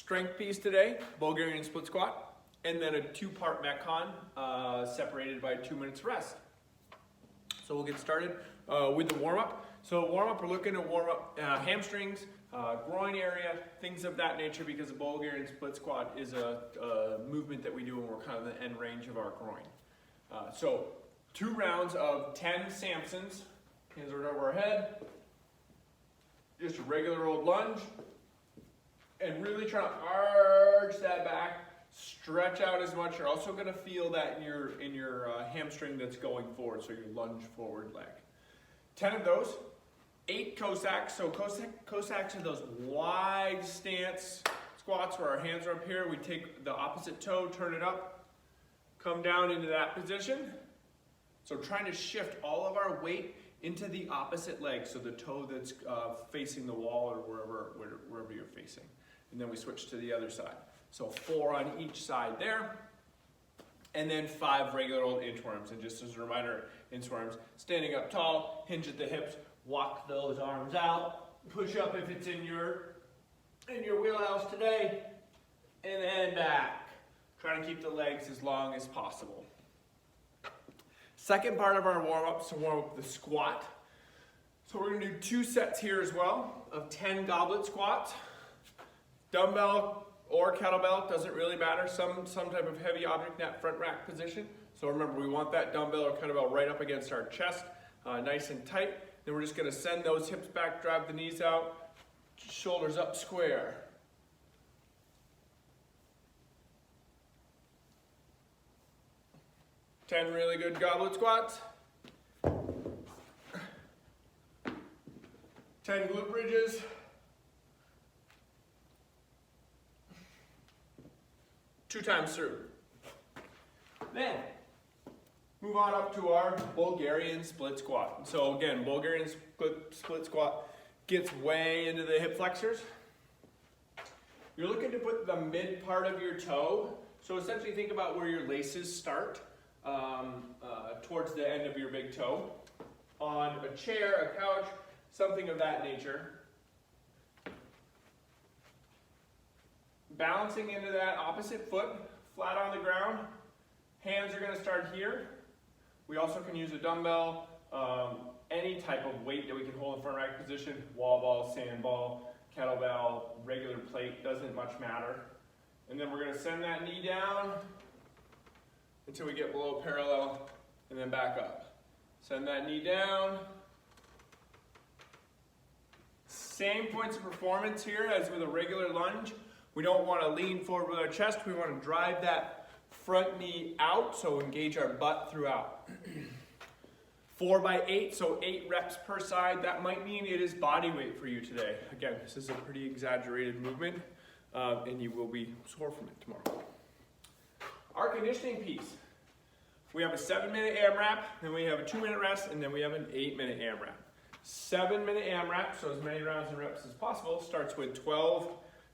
strength piece today, Bulgarian split squat, and then a 2-part Metcon separated by 2 minutes rest. So we'll get started with the warm-up. So warm-up, we're looking to warm up hamstrings, groin area, things of that nature, because the Bulgarian split squat is a movement that we do when we're kind of in the end range of our groin. So 2 rounds of 10 Samsons, hands are over our head, just a regular old lunge, and really try to arch that back, stretch out as much. You're also going to feel that in your hamstring that's going forward, so your lunge forward leg. 10 of those, 8 Cossacks. So Cossacks are those wide stance squats where our hands are up here. We take the opposite toe, turn it up, come down into that position. So trying to shift all of our weight into the opposite leg, so the toe that's facing the wall or wherever you're facing. And then we switch to the other side. So 4 on each side there. And then 5 regular old inchworms. And just as a reminder, inchworms, standing up tall, hinge at the hips, walk those arms out, push up if it's in your wheelhouse today, and then back. Trying to keep the legs as long as possible. Second part of our warm-up is to warm up the squat. So we're going to do 2 sets here as well of 10 goblet squats. Dumbbell or kettlebell, doesn't really matter. Some type of heavy object in that front rack position. So remember, we want that dumbbell or kettlebell right up against our chest, nice and tight. Then we're just going to send those hips back, drive the knees out, shoulders up square. Ten really good goblet squats. 10 glute bridges. Two times through. Then, move on up to our Bulgarian split squat. So again, Bulgarian split squat gets way into the hip flexors. You're looking to put the mid part of your toe. So essentially think about where your laces start, towards the end of your big toe, on a chair, a couch, something of that nature. Balancing into that opposite foot, flat on the ground. Hands are going to start here. We also can use a dumbbell, any type of weight that we can hold in front rack position, wall ball, sand ball, kettlebell, regular plate, doesn't much matter. And then we're going to send that knee down until we get below parallel, and then back up. Send that knee down. Same points of performance here as with a regular lunge. We don't want to lean forward with our chest. We want to drive that front knee out, so engage our butt throughout. 4 by 8, so 8 reps per side. That might mean it is body weight for you today. Again, this is a pretty exaggerated movement, and you will be sore from it tomorrow. Our conditioning piece. We have a 7-minute AMRAP, then we have a 2-minute rest, and then we have an 8-minute AMRAP. 7-minute AMRAP, so as many rounds and reps as possible, starts with 12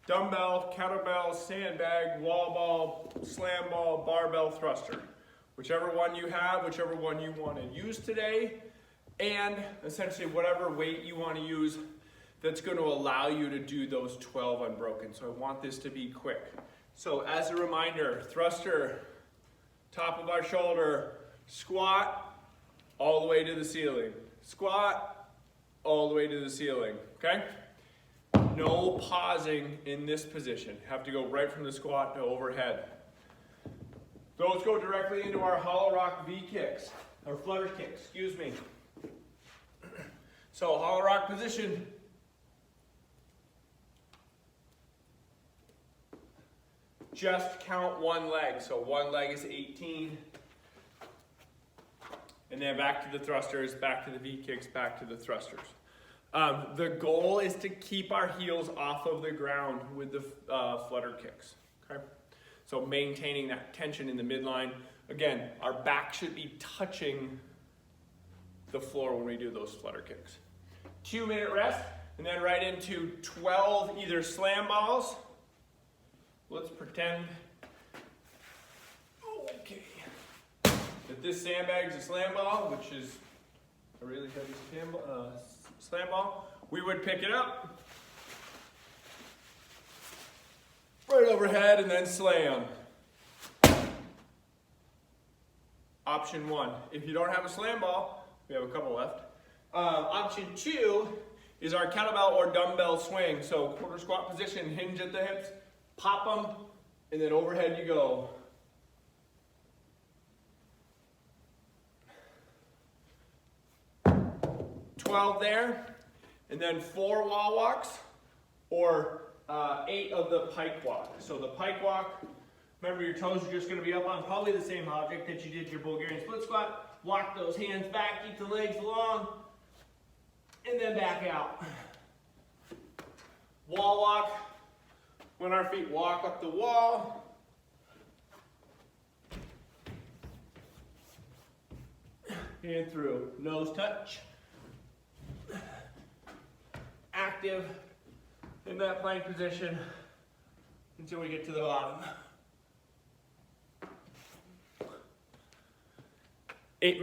dumbbell, kettlebell, sandbag, wall ball, slam ball, barbell, thruster. Whichever one you have, whichever one you want to use today, and essentially whatever weight you want to use that's going to allow you to do those 12 unbroken. So I want this to be quick. So as a reminder, thruster, top of our shoulder, squat, all the way to the ceiling. Squat, all the way to the ceiling, okay? No pausing in this position. Have to go right from the squat to overhead. Those go directly into our hollow rock V kicks, or flutter kicks, excuse me. So hollow rock position. Just count one leg. So one leg is 18. And then back to the thrusters, back to the V kicks, back to the thrusters. The goal is to keep our heels off of the ground with the flutter kicks, okay? So maintaining that tension in the midline. Again, our back should be touching the floor when we do those flutter kicks. 2-minute rest, and then right into 12 either slam balls. Let's pretend, okay, that this sandbag is a slam ball, which is a really heavy slam ball. We would pick it up, overhead and then slam. Option 1. If you don't have a slam ball, we have a couple left. Option 2 is our kettlebell or dumbbell swing. So quarter squat position, hinge at the hips, pop them, and then overhead you go. 12 there, and then 4 wall walks, or 8 of the pike walk. So the pike walk, remember your toes are just going to be up on probably the same object that you did your Bulgarian split squat. Walk those hands back, keep the legs long, and then back out. Wall walk, when our feet walk up the wall. And through, nose touch. Active in that plank position until we get to the bottom. 8 minutes.